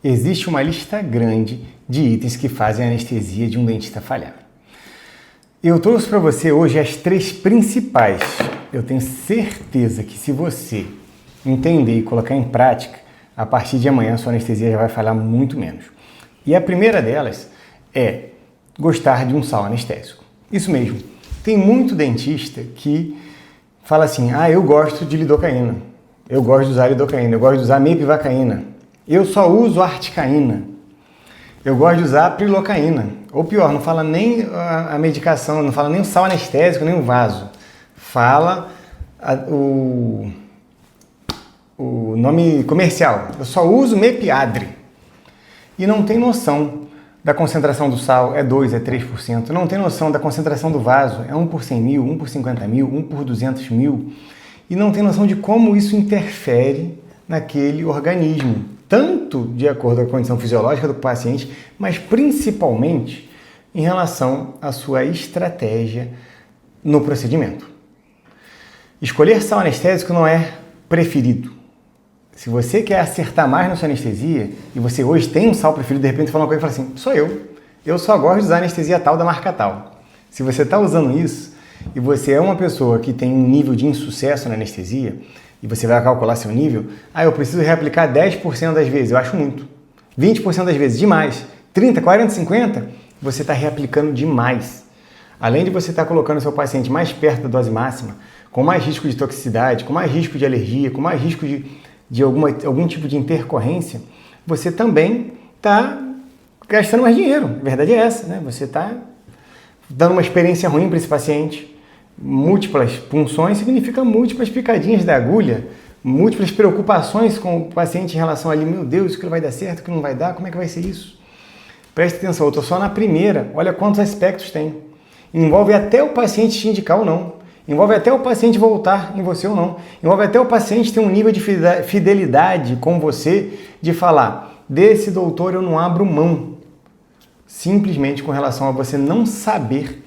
existe uma lista grande de itens que fazem a anestesia de um dentista falhar. Eu trouxe para você hoje as 3 principais. Eu tenho certeza que se você entender e colocar em prática, a partir de amanhã a sua anestesia já vai falhar muito menos. E a primeira delas é gostar de um sal anestésico. Isso mesmo. Tem muito dentista que fala assim, eu gosto de lidocaína, eu gosto de usar lidocaína, eu gosto de usar mepivacaína, eu só uso articaína, eu gosto de usar prilocaína. Ou pior, não fala nem a medicação, não fala nem o sal anestésico, nem o vaso. Fala o nome comercial. Eu só uso Mepiadre. E não tem noção da concentração do sal, é 2%, é 3%. Não tem noção da concentração do vaso, é 1 por 100 mil, 1 por 50 mil, 1 por 200 mil. E não tem noção de como isso interfere naquele organismo. Tanto de acordo com a condição fisiológica do paciente, mas principalmente em relação à sua estratégia no procedimento. Escolher sal anestésico não é preferido. Se você quer acertar mais na sua anestesia, e você hoje tem um sal preferido, de repente fala uma coisa e fala assim, sou eu só gosto de usar anestesia tal da marca tal. Se você está usando isso, e você é uma pessoa que tem um nível de insucesso na anestesia, e você vai calcular seu nível, eu preciso reaplicar 10% das vezes, eu acho muito. 20% das vezes, demais. 30, 40, 50, você está reaplicando demais. Além de você estar colocando o seu paciente mais perto da dose máxima, com mais risco de toxicidade, com mais risco de alergia, com mais risco de algum tipo de intercorrência, você também está gastando mais dinheiro. A verdade é essa, né? Você está dando uma experiência ruim para esse paciente. Múltiplas punções significa múltiplas picadinhas da agulha, múltiplas preocupações com o paciente em relação ali, meu Deus, o que vai dar certo, o que não vai dar, como é que vai ser isso? Preste atenção, eu estou só na primeira, olha quantos aspectos tem. Envolve até o paciente te indicar ou não, envolve até o paciente voltar em você ou não, envolve até o paciente ter um nível de fidelidade com você, de falar, desse doutor eu não abro mão, simplesmente com relação a você não saber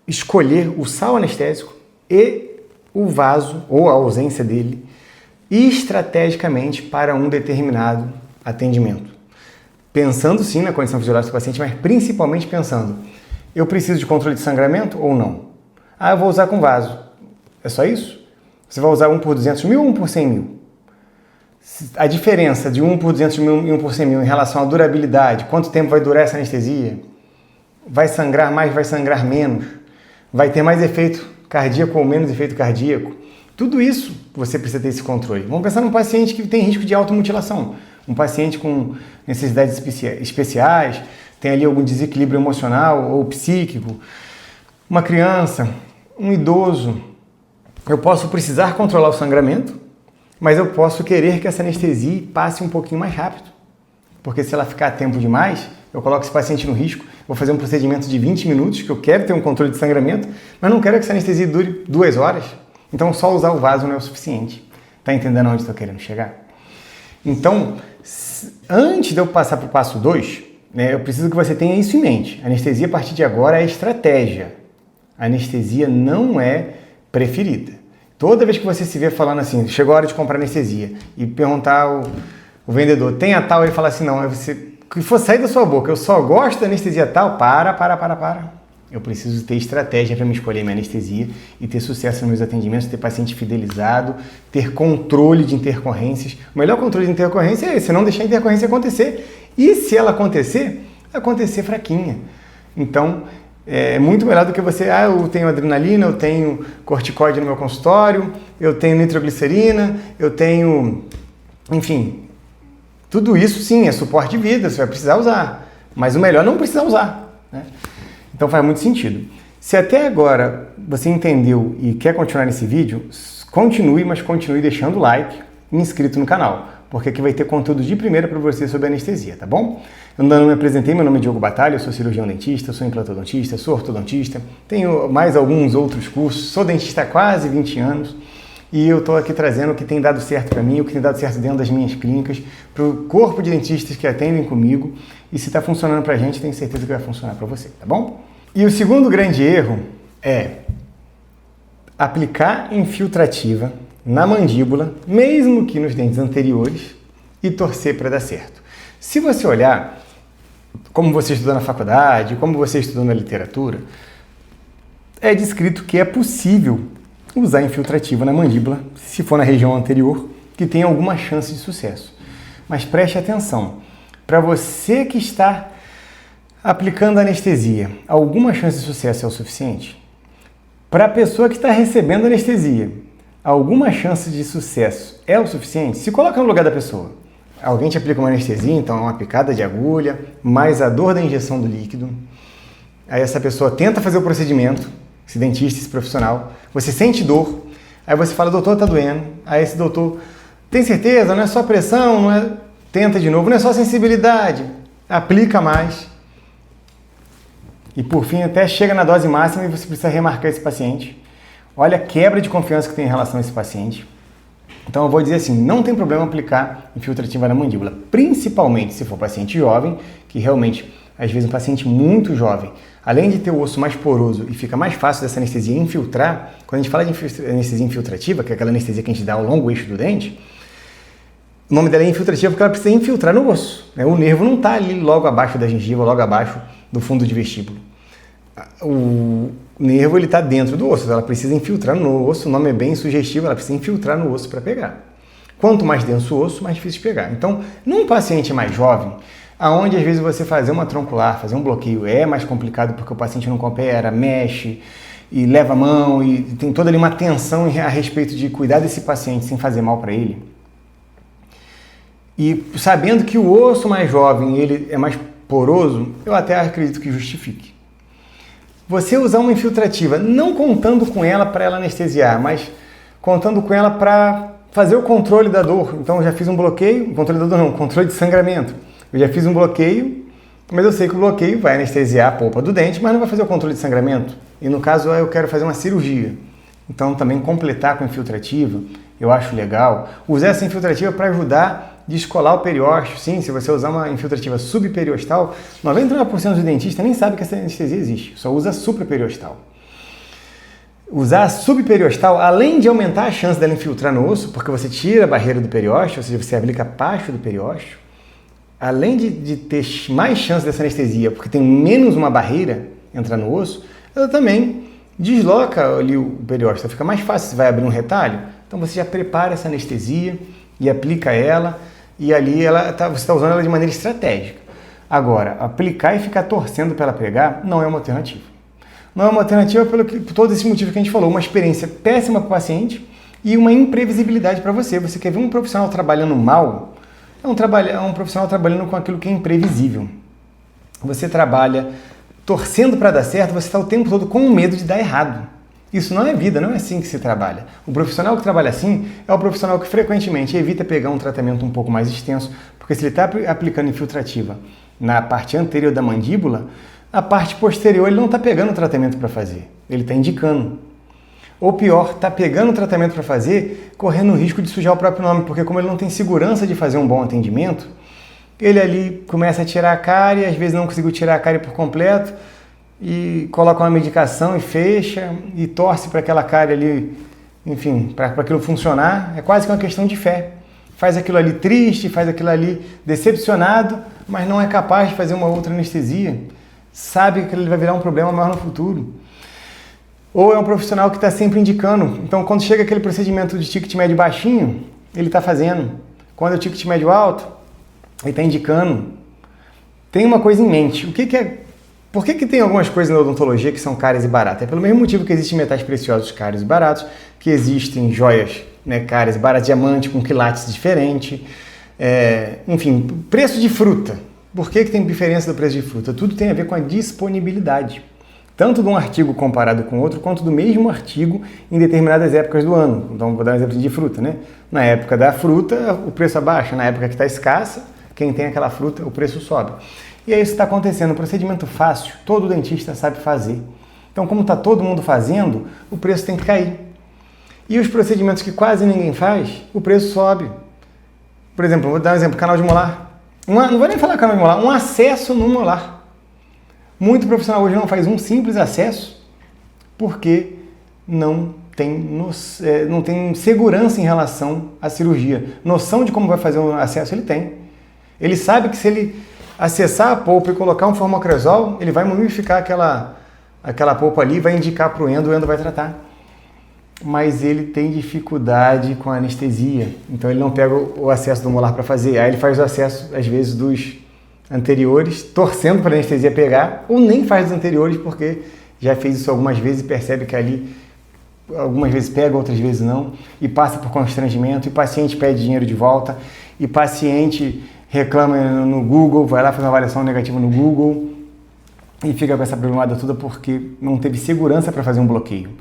escolher o sal anestésico e o vaso, ou a ausência dele, estrategicamente para um determinado atendimento. Pensando sim na condição fisiológica do paciente, mas principalmente pensando, eu preciso de controle de sangramento ou não? Eu vou usar com vaso. É só isso? Você vai usar 1 por 200 mil ou 1 por 100 mil? A diferença de 1 por 200 mil e 1 por 100 mil em relação à durabilidade, quanto tempo vai durar essa anestesia? Vai sangrar mais, vai sangrar menos? Vai ter mais efeito cardíaco ou menos efeito cardíaco? Tudo isso você precisa ter esse controle. Vamos pensar num paciente que tem risco de automutilação. Um paciente com necessidades especiais, tem ali algum desequilíbrio emocional ou psíquico. Uma criança, um idoso. Eu posso precisar controlar o sangramento, mas eu posso querer que essa anestesia passe um pouquinho mais rápido. Porque se ela ficar tempo demais, eu coloco esse paciente no risco, vou fazer um procedimento de 20 minutos, que eu quero ter um controle de sangramento, mas não quero que essa anestesia dure 2 horas. Então só usar o vaso não é o suficiente. Tá entendendo onde estou querendo chegar? Então, antes de eu passar para o passo 2, eu preciso que você tenha isso em mente. A anestesia a partir de agora é estratégia. A anestesia não é preferida. Toda vez que você se vê falando assim, chegou a hora de comprar anestesia, e perguntar o vendedor, tem a tal? Ele fala assim, não, que for sair da sua boca, eu só gosto da anestesia tal, para. Eu preciso ter estratégia para me escolher minha anestesia e ter sucesso nos meus atendimentos, ter paciente fidelizado, ter controle de intercorrências. O melhor controle de intercorrência é esse, não deixar a intercorrência acontecer. E se ela acontecer fraquinha. Então, é muito melhor do que você, eu tenho adrenalina, eu tenho corticoide no meu consultório, eu tenho nitroglicerina, eu tenho, enfim, tudo isso sim é suporte de vida, você vai precisar usar, mas o melhor é não precisar usar, né? Então faz muito sentido. Se até agora você entendeu e quer continuar nesse vídeo, continue, mas continue deixando o like e inscrito no canal, porque aqui vai ter conteúdo de primeira para você sobre anestesia, tá bom? Eu ainda não me apresentei, meu nome é Diogo Batalha, eu sou cirurgião dentista, sou implantodontista, sou ortodontista, tenho mais alguns outros cursos, sou dentista há quase 20 anos e eu estou aqui trazendo o que tem dado certo para mim, o que tem dado certo dentro das minhas clínicas, para o corpo de dentistas que atendem comigo, e se está funcionando para a gente, tenho certeza que vai funcionar para você, tá bom? E o segundo grande erro é aplicar infiltrativa na mandíbula, mesmo que nos dentes anteriores, e torcer para dar certo. Se você olhar como você estudou na faculdade, como você estudou na literatura, é descrito que é possível usar infiltrativo na mandíbula, se for na região anterior, que tem alguma chance de sucesso. Mas preste atenção, para você que está aplicando anestesia, alguma chance de sucesso é o suficiente? Para a pessoa que está recebendo anestesia, alguma chance de sucesso é o suficiente? Se coloca no lugar da pessoa. Alguém te aplica uma anestesia, então é uma picada de agulha, mais a dor da injeção do líquido. Aí essa pessoa tenta fazer o procedimento, esse dentista, esse profissional, você sente dor, aí você fala, doutor, tá doendo. Aí esse doutor, tem certeza? Não é só pressão, não é... Tenta de novo, não é só sensibilidade, aplica mais. E por fim, até chega na dose máxima e você precisa remarcar esse paciente. Olha a quebra de confiança que tem em relação a esse paciente. Então eu vou dizer assim, não tem problema aplicar infiltrativa na mandíbula, principalmente se for paciente jovem, que realmente, às vezes um paciente muito jovem, além de ter o osso mais poroso e fica mais fácil dessa anestesia infiltrar, quando a gente fala de anestesia infiltrativa, que é aquela anestesia que a gente dá ao longo eixo do dente, o nome dela é infiltrativa porque ela precisa infiltrar no osso. O nervo não está ali logo abaixo da gengiva, logo abaixo do fundo de vestíbulo. O nervo está dentro do osso, ela precisa infiltrar no osso, o nome é bem sugestivo, ela precisa infiltrar no osso para pegar. Quanto mais denso o osso, mais difícil de pegar. Então, num paciente mais jovem, aonde às vezes você fazer uma troncular, fazer um bloqueio é mais complicado porque o paciente não coopera, mexe e leva a mão e tem toda ali uma tensão a respeito de cuidar desse paciente sem fazer mal para ele. E sabendo que o osso mais jovem ele é mais poroso, eu até acredito que justifique. Você usar uma infiltrativa, não contando com ela para ela anestesiar, mas contando com ela para fazer o controle da dor. Então eu já fiz um bloqueio, controle da dor não, controle de sangramento. Eu já fiz um bloqueio, mas eu sei que o bloqueio vai anestesiar a polpa do dente, mas não vai fazer o controle de sangramento. E no caso eu quero fazer uma cirurgia. Então também completar com infiltrativa, eu acho legal. Usar essa infiltrativa para ajudar a descolar o periósteo. Sim, se você usar uma infiltrativa subperiostal, 99% dos dentistas nem sabe que essa anestesia existe, só usa supraperiostal. Usar a subperiostal, além de aumentar a chance dela infiltrar no osso, porque você tira a barreira do periósteo, ou seja, você aplica parte do periósteo, além de ter mais chance dessa anestesia, porque tem menos uma barreira entrar no osso, ela também desloca ali o periósteo, fica mais fácil, você vai abrir um retalho, então você já prepara essa anestesia e aplica ela, e ali você está usando ela de maneira estratégica. Agora, aplicar e ficar torcendo para ela pegar não é uma alternativa. Não é uma alternativa por todos esses motivos que a gente falou, uma experiência péssima para o paciente e uma imprevisibilidade para você. Você quer ver um profissional trabalhando mal? É um profissional trabalhando com aquilo que é imprevisível. Você trabalha torcendo para dar certo, você está o tempo todo com medo de dar errado. Isso não é vida, não é assim que se trabalha. O profissional que trabalha assim é o profissional que frequentemente evita pegar um tratamento um pouco mais extenso, porque se ele está aplicando infiltrativa na parte anterior da mandíbula, a parte posterior ele não está pegando o tratamento para fazer, ele está indicando. Ou pior, está pegando o tratamento para fazer, correndo o risco de sujar o próprio nome, porque como ele não tem segurança de fazer um bom atendimento, ele ali começa a tirar a cárie, às vezes não conseguiu tirar a cárie por completo, e coloca uma medicação e fecha, e torce para aquela cárie ali, enfim, para aquilo funcionar. É quase que uma questão de fé. Faz aquilo ali triste, faz aquilo ali decepcionado, mas não é capaz de fazer uma outra anestesia. Sabe que ele vai virar um problema maior no futuro. Ou é um profissional que está sempre indicando. Então, quando chega aquele procedimento de ticket médio baixinho, ele está fazendo. Quando é o ticket médio alto, ele está indicando. Tem uma coisa em mente. Por que tem algumas coisas na odontologia que são caras e baratas? É pelo mesmo motivo que existem metais preciosos caros e baratos, que existem joias, né, caras e baratas, diamante com quilates diferente. Enfim, preço de fruta. Por que tem diferença do preço de fruta? Tudo tem a ver com a disponibilidade. Tanto de um artigo comparado com outro, quanto do mesmo artigo em determinadas épocas do ano. Então, vou dar um exemplo de fruta, né? Na época da fruta, o preço abaixa. Na época que está escassa, quem tem aquela fruta, o preço sobe. E é isso que está acontecendo. Um procedimento fácil, todo dentista sabe fazer. Então, como está todo mundo fazendo, o preço tem que cair. E os procedimentos que quase ninguém faz, o preço sobe. Por exemplo, vou dar um exemplo, canal de molar. Não vou nem falar canal de molar, um acesso no molar. Muito profissional hoje não faz um simples acesso porque não tem segurança em relação à cirurgia. Noção de como vai fazer um acesso ele tem. Ele sabe que se ele acessar a polpa e colocar um formocresol, ele vai mumificar aquela polpa ali, vai indicar para o endo vai tratar. Mas ele tem dificuldade com a anestesia, então ele não pega o acesso do molar para fazer. Aí ele faz o acesso, às vezes, dos anteriores, torcendo para a anestesia pegar, ou nem faz dos anteriores, porque já fez isso algumas vezes e percebe que ali algumas vezes pega, outras vezes não, e passa por constrangimento, e paciente pede dinheiro de volta, e paciente reclama no Google, vai lá fazer uma avaliação negativa no Google, e fica com essa problemada toda porque não teve segurança para fazer um bloqueio.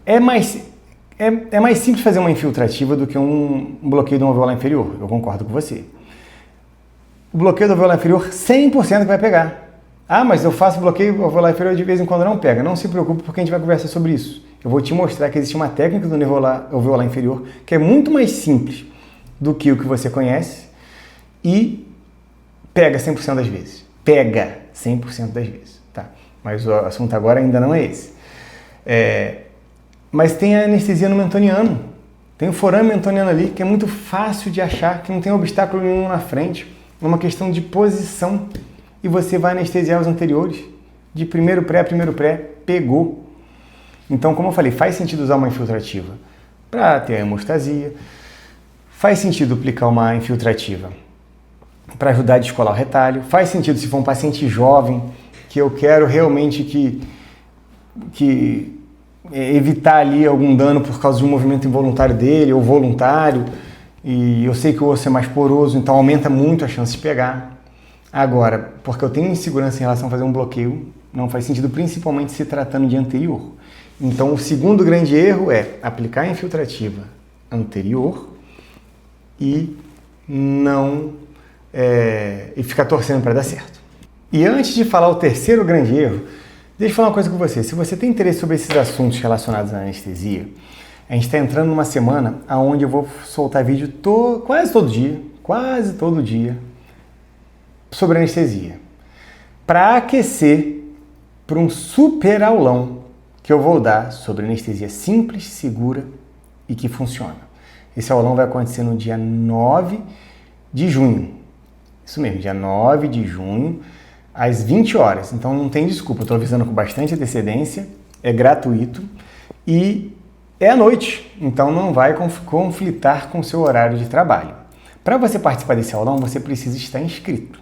É mais simples fazer uma infiltrativa do que um bloqueio do alveolar inferior, eu concordo com você. O bloqueio do alveolar inferior, 100% que vai pegar. Ah, mas eu faço bloqueio do alveolar inferior de vez em quando não pega. Não se preocupe porque a gente vai conversar sobre isso. Eu vou te mostrar que existe uma técnica do nervo alveolar inferior que é muito mais simples do que o que você conhece e pega 100% das vezes. Pega 100% das vezes. Tá? Mas o assunto agora ainda não é esse. Mas tem a anestesia no mentoniano. Tem o forame mentoniano ali, que é muito fácil de achar, que não tem obstáculo nenhum na frente. É uma questão de posição. E você vai anestesiar os anteriores. De primeiro pré, pegou. Então, como eu falei, faz sentido usar uma infiltrativa para ter a hemostasia. Faz sentido aplicar uma infiltrativa para ajudar a descolar o retalho. Faz sentido se for um paciente jovem, que eu quero realmente que evitar ali algum dano por causa de um movimento involuntário dele ou voluntário, e eu sei que o osso é mais poroso, então aumenta muito a chance de pegar. Agora, porque eu tenho insegurança em relação a fazer um bloqueio, não faz sentido, principalmente se tratando de anterior. Então, o segundo grande erro é aplicar a infiltrativa anterior e e ficar torcendo para dar certo. E antes de falar o terceiro grande erro, deixa eu falar uma coisa com você. Se você tem interesse sobre esses assuntos relacionados à anestesia, a gente está entrando numa semana onde eu vou soltar vídeo quase todo dia, sobre anestesia. Para aquecer para um super aulão que eu vou dar sobre anestesia simples, segura e que funciona. Esse aulão vai acontecer no dia 9 de junho. Isso mesmo, dia 9 de junho, às 20 horas. Então não tem desculpa, estou avisando com bastante antecedência, é gratuito e é à noite, então não vai conflitar com o seu horário de trabalho. Para você participar desse aulão, você precisa estar inscrito.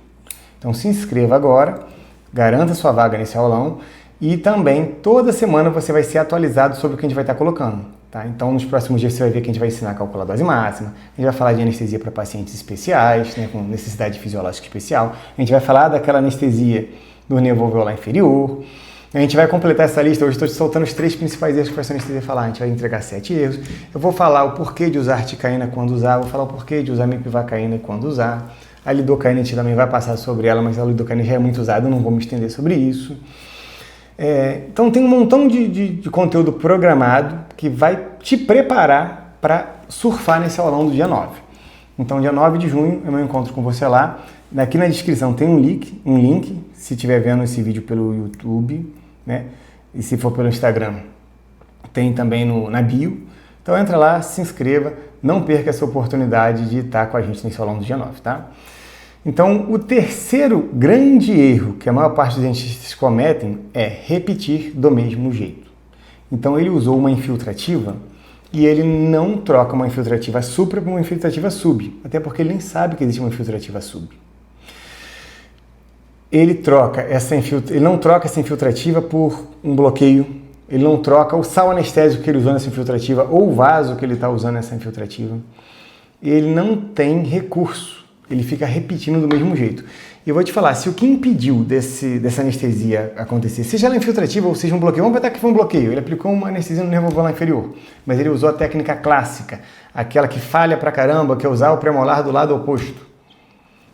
Então se inscreva agora, garanta sua vaga nesse aulão e também toda semana você vai ser atualizado sobre o que a gente vai estar colocando. Tá? Então nos próximos dias você vai ver que a gente vai ensinar a calcular a dose máxima, a gente vai falar de anestesia para pacientes especiais, né, com necessidade fisiológica especial, a gente vai falar daquela anestesia do nervo alveolar inferior, a gente vai completar essa lista. Hoje estou te soltando os 3 principais erros que vai ser anestesia falar, a gente vai entregar 7 erros, eu vou falar o porquê de usar articaína quando usar, vou falar o porquê de usar mepivacaína quando usar, a lidocaína a gente também vai passar sobre ela, mas a lidocaína já é muito usada, eu não vou me estender sobre isso. Então tem um montão de conteúdo programado que vai te preparar para surfar nesse aulão do dia 9. Então dia 9 de junho eu me encontro com você lá. Aqui na descrição tem um link, se estiver vendo esse vídeo pelo YouTube, né? E se for pelo Instagram, tem também na bio. Então entra lá, se inscreva, não perca essa oportunidade de estar com a gente nesse aulão do dia 9, tá? Então, o terceiro grande erro que a maior parte dos dentistas cometem é repetir do mesmo jeito. Então, ele usou uma infiltrativa e ele não troca uma infiltrativa supra por uma infiltrativa sub, até porque ele nem sabe que existe uma infiltrativa sub. Ele não troca essa infiltrativa por um bloqueio, ele não troca o sal anestésico que ele usou nessa infiltrativa ou o vaso que ele está usando nessa infiltrativa. Ele não tem recurso. Ele fica repetindo do mesmo jeito. E eu vou te falar, se o que impediu dessa anestesia acontecer, seja ela infiltrativa ou seja um bloqueio, vamos botar que foi um bloqueio, ele aplicou uma anestesia no nervo alveolar inferior, mas ele usou a técnica clássica, aquela que falha pra caramba, que é usar o premolar do lado oposto.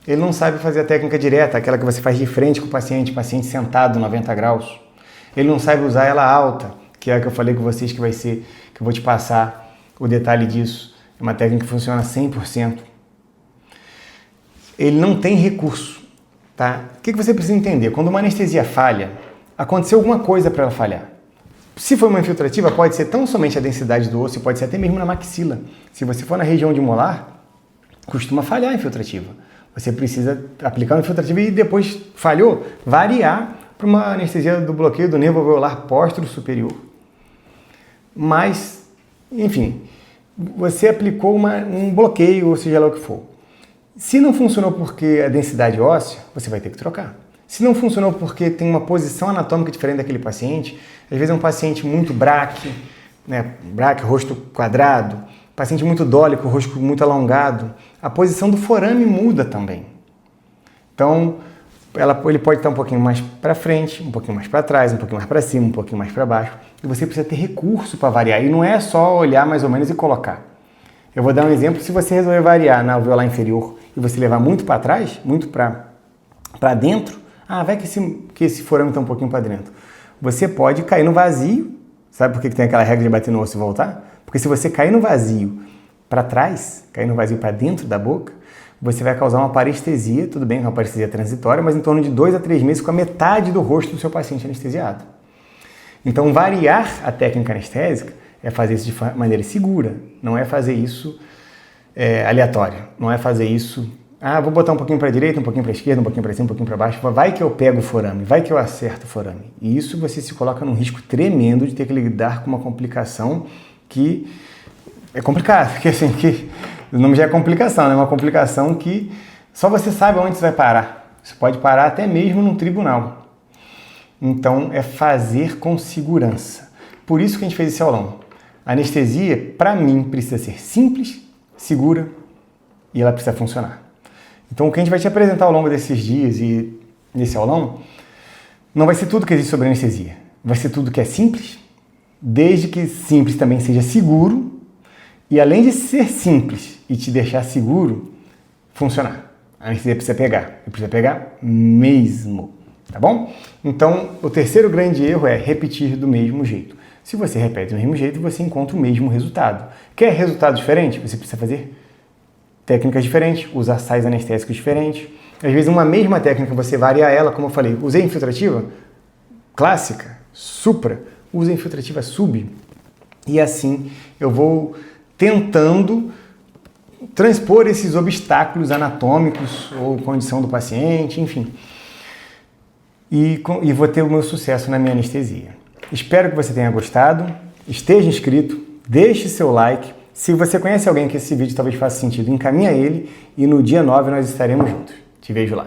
Ele não sabe fazer a técnica direta, aquela que você faz de frente com o paciente sentado 90 graus. Ele não sabe usar ela alta, que é a que eu falei com vocês que eu vou te passar o detalhe disso. É uma técnica que funciona 100%. Ele não tem recurso, tá? O que você precisa entender? Quando uma anestesia falha, aconteceu alguma coisa para ela falhar. Se for uma infiltrativa, pode ser tão somente a densidade do osso, pode ser até mesmo na maxila. Se você for na região de molar, costuma falhar a infiltrativa. Você precisa aplicar um infiltrativo e depois falhou, variar para uma anestesia do bloqueio do nervo alveolar póstero superior. Mas, enfim, você aplicou um bloqueio, ou seja lá o que for. Se não funcionou porque a densidade óssea, você vai ter que trocar. Se não funcionou porque tem uma posição anatômica diferente daquele paciente, às vezes é um paciente muito braque, né, rosto quadrado, paciente muito dólico, rosto muito alongado, a posição do forame muda também. Então, ele pode estar um pouquinho mais para frente, um pouquinho mais para trás, um pouquinho mais para cima, um pouquinho mais para baixo, e você precisa ter recurso para variar, e não é só olhar mais ou menos e colocar. Eu vou dar um exemplo, se você resolver variar na alveolar inferior e você levar muito para trás, muito para dentro, vai que esse forame está um pouquinho para dentro. Você pode cair no vazio, sabe por que tem aquela regra de bater no osso e voltar? Porque se você cair no vazio para trás, cair no vazio para dentro da boca, você vai causar uma parestesia, tudo bem, uma parestesia transitória, mas em torno de 2 a 3 meses com a metade do rosto do seu paciente anestesiado. Então, variar a técnica anestésica é fazer isso de maneira segura, não é fazer isso aleatória, não é fazer isso, vou botar um pouquinho para a direita, um pouquinho para a esquerda, um pouquinho para cima, um pouquinho para baixo, vai que eu pego o forame, vai que eu acerto o forame. E isso você se coloca num risco tremendo de ter que lidar com uma complicação que é complicada, porque assim, o nome já é complicação, né? Uma complicação que só você sabe onde você vai parar. Você pode parar até mesmo num tribunal. Então, é fazer com segurança. Por isso que a gente fez esse aulão. A anestesia, para mim, precisa ser simples, segura e ela precisa funcionar. Então, o que a gente vai te apresentar ao longo desses dias e nesse aulão não vai ser tudo que existe sobre anestesia. Vai ser tudo que é simples, desde que simples também seja seguro e, além de ser simples e te deixar seguro, funcionar. A anestesia precisa pegar. E precisa pegar mesmo. Tá bom? Então, o terceiro grande erro é repetir do mesmo jeito. Se você repete do mesmo jeito, você encontra o mesmo resultado. Quer resultado diferente? Você precisa fazer técnicas diferentes, usar sais anestésicos diferentes. Às vezes, uma mesma técnica, você varia ela, como eu falei, usei infiltrativa clássica, supra, usa infiltrativa sub. E assim, eu vou tentando transpor esses obstáculos anatômicos ou condição do paciente, enfim. E vou ter o meu sucesso na minha anestesia. Espero que você tenha gostado, esteja inscrito, deixe seu like. Se você conhece alguém que esse vídeo talvez faça sentido, encaminha ele e no dia 9 nós estaremos juntos. Te vejo lá.